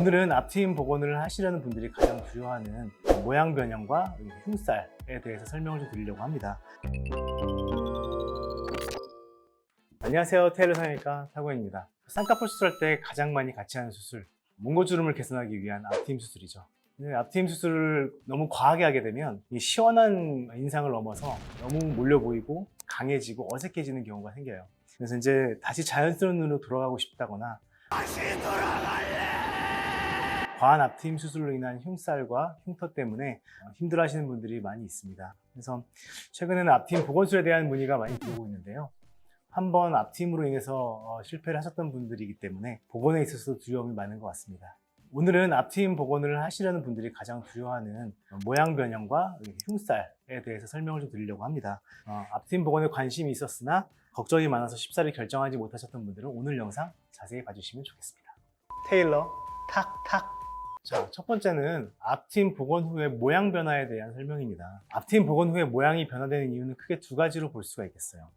오늘은 앞트임 복원을 하시려는 분들이 가장 두려워하는 모양 변형과 흉살에 대해서 설명을 좀 드리려고 합니다. 안녕하세요. 테일러 성형외과 타고입니다. 쌍꺼풀 수술할 때 가장 많이 같이 하는 수술, 몽고주름을 개선하기 위한 앞트임 수술이죠. 앞트임 수술을 너무 과하게 하게 되면 이 시원한 인상을 넘어서 너무 몰려 보이고 강해지고 어색해지는 경우가 생겨요. 그래서 이제 다시 자연스러운 눈으로 돌아가고 싶다거나 과한 앞트임 수술로 인한 흉살과 흉터 때문에 힘들어하시는 분들이 많이 있습니다. 그래서 최근에는 앞트임 복원술에 대한 문의가 많이 들어오고 있는데요. 한번 앞트임으로 인해서 실패를 하셨던 분들이기 때문에 복원에 있어서도 두려움이 많은 것 같습니다. 오늘은 앞트임 복원을 하시려는 분들이 가장 두려워하는 모양 변형과 흉살에 대해서 설명을 좀 드리려고 합니다. 앞트임 복원에 관심이 있었으나 걱정이 많아서 쉽사리 결정하지 못하셨던 분들은 오늘 영상 자세히 봐주시면 좋겠습니다. 테일러 탁탁. 자, 첫 번째는 앞트임 복원 후의 모양 변화에 대한 설명입니다. 앞트임 복원 후에 모양이 변화되는 이유는 크게 두 가지로 볼 수가 있겠어요.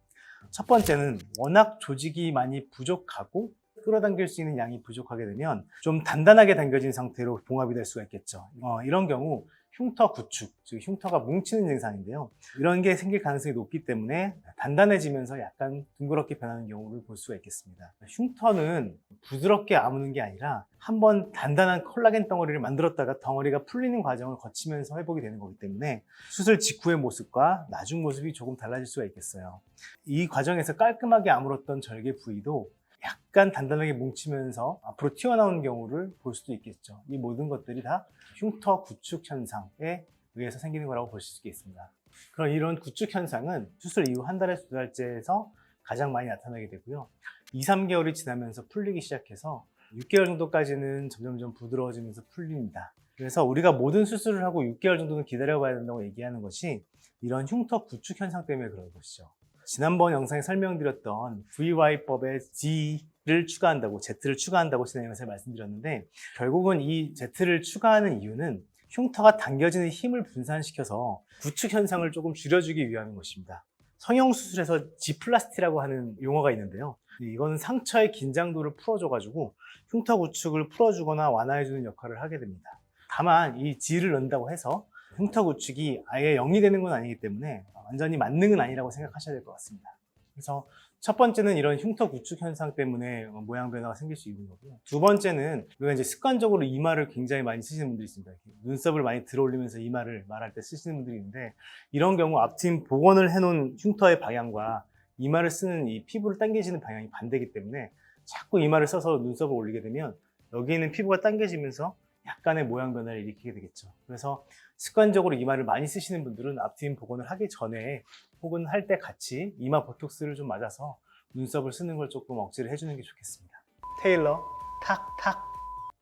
첫 번째는 워낙 조직이 많이 부족하고 끌어당길 수 있는 양이 부족하게 되면 좀 단단하게 당겨진 상태로 봉합이 될 수가 있겠죠. 이런 경우 흉터 구축, 즉 흉터가 뭉치는 증상인데요. 이런 게 생길 가능성이 높기 때문에 단단해지면서 약간 둥그렇게 변하는 경우를 볼 수가 있겠습니다. 흉터는 부드럽게 아무는 게 아니라 한번 단단한 콜라겐 덩어리를 만들었다가 덩어리가 풀리는 과정을 거치면서 회복이 되는 거기 때문에 수술 직후의 모습과 나중 모습이 조금 달라질 수가 있겠어요. 이 과정에서 깔끔하게 아물었던 절개 부위도 약간 단단하게 뭉치면서 앞으로 튀어나오는 경우를 볼 수도 있겠죠. 이 모든 것들이 다 흉터 구축 현상에 의해서 생기는 거라고 보실 수 있겠습니다. 그럼 이런 구축 현상은 수술 이후 한 달에서 두 달째에서 가장 많이 나타나게 되고요. 2, 3개월이 지나면서 풀리기 시작해서 6개월 정도까지는 점점 부드러워지면서 풀립니다. 그래서 우리가 모든 수술을 하고 6개월 정도는 기다려봐야 된다고 얘기하는 것이 이런 흉터 구축 현상 때문에 그런 것이죠. 지난번 영상에 설명드렸던 VY법에 Z를 추가한다고, Z를 추가한다고 지난 영상에 말씀드렸는데 결국은 이 Z를 추가하는 이유는 흉터가 당겨지는 힘을 분산시켜서 구축 현상을 조금 줄여주기 위함인 것입니다. 성형수술에서 G플라스티라고 하는 용어가 있는데요. 이거는 상처의 긴장도를 풀어줘가지고 흉터 구축을 풀어주거나 완화해주는 역할을 하게 됩니다. 다만 이 G를 넣는다고 해서 흉터 구축이 아예 0이 되는 건 아니기 때문에 완전히 만능은 아니라고 생각하셔야 될 것 같습니다. 그래서 첫 번째는 이런 흉터 구축 현상 때문에 모양 변화가 생길 수 있는 거고요. 두 번째는 우리가 이제 습관적으로 이마를 굉장히 많이 쓰시는 분들이 있습니다. 눈썹을 많이 들어 올리면서 이마를 말할 때 쓰시는 분들이 있는데 이런 경우 앞트임 복원을 해놓은 흉터의 방향과 이마를 쓰는 이 피부를 당기시는 방향이 반대이기 때문에 자꾸 이마를 써서 눈썹을 올리게 되면 여기 있는 피부가 당겨지면서 약간의 모양 변화를 일으키게 되겠죠. 그래서 습관적으로 이마를 많이 쓰시는 분들은 앞트임 복원을 하기 전에 혹은 할 때 같이 이마 보톡스를 좀 맞아서 눈썹을 쓰는 걸 조금 억제를 해주는 게 좋겠습니다. 테일러 탁탁.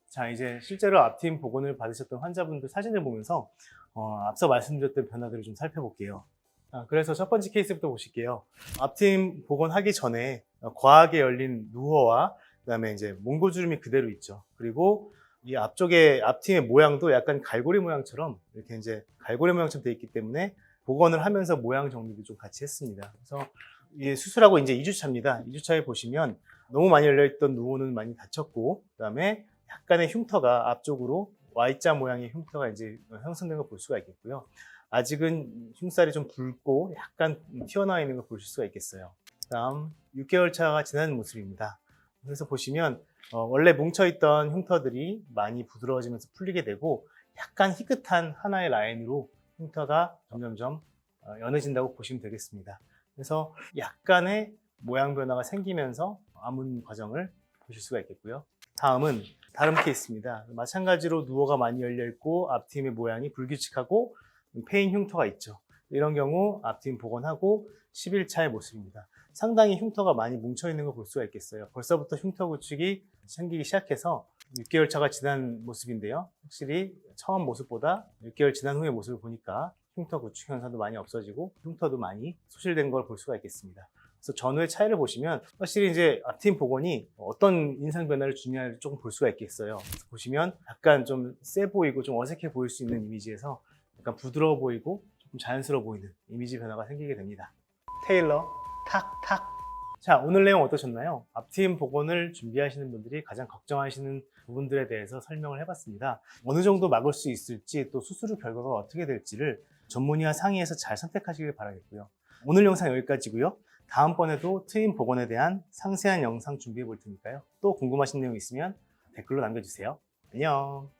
자, 이제 실제로 앞트임 복원을 받으셨던 환자분들 사진을 보면서 앞서 말씀드렸던 변화들을 좀 살펴볼게요. 그래서 첫 번째 케이스부터 보실게요. 앞트임 복원하기 전에 과하게 열린 누허와 그다음에 이제 몽고주름이 그대로 있죠. 그리고 이 앞쪽에 앞팀의 모양도 약간 갈고리 모양처럼 이렇게 이제 갈고리 모양처럼 되어 있기 때문에 복원을 하면서 모양 정리도 좀 같이 했습니다. 그래서 이 수술하고 이제 2주차입니다. 2주차에 보시면 너무 많이 열려있던 누호는 많이 닫혔고, 그 다음에 약간의 흉터가 앞쪽으로 Y자 모양의 흉터가 이제 형성된 걸 볼 수가 있겠고요. 아직은 흉살이 좀 붉고 약간 튀어나와 있는 걸 보실 수가 있겠어요. 다음 6개월 차가 지난 모습입니다. 그래서 보시면 원래 뭉쳐있던 흉터들이 많이 부드러워지면서 풀리게 되고 약간 희끗한 하나의 라인으로 흉터가 점점점 연해진다고 보시면 되겠습니다. 그래서 약간의 모양 변화가 생기면서 아문 과정을 보실 수가 있겠고요. 다음은 다른 케이스입니다. 마찬가지로 누호가 많이 열려있고 앞트임의 모양이 불규칙하고 패인 흉터가 있죠. 이런 경우 앞트임 복원하고 10일차의 모습입니다. 상당히 흉터가 많이 뭉쳐있는 걸 볼 수가 있겠어요. 벌써부터 흉터 구축이 생기기 시작해서 6개월 차가 지난 모습인데요. 확실히 처음 모습보다 6개월 지난 후의 모습을 보니까 흉터 구축 현상도 많이 없어지고 흉터도 많이 소실된 걸 볼 수가 있겠습니다. 그래서 전후의 차이를 보시면 확실히 이제 앞트임 복원이 어떤 인상 변화를 주냐를 조금 볼 수가 있겠어요. 그래서 보시면 약간 좀 세 보이고 좀 어색해 보일 수 있는 이미지에서 약간 부드러워 보이고 조금 자연스러워 보이는 이미지 변화가 생기게 됩니다. 테일러 탁탁. 자, 오늘 내용 어떠셨나요? 앞트임 복원을 준비하시는 분들이 가장 걱정하시는 부분들에 대해서 설명을 해봤습니다. 어느 정도 막을 수 있을지 또 수술 후 결과가 어떻게 될지를 전문의와 상의해서 잘 선택하시길 바라겠고요. 오늘 영상 여기까지고요. 다음번에도 트임 복원에 대한 상세한 영상 준비해 볼 테니까요. 또 궁금하신 내용 있으면 댓글로 남겨주세요. 안녕.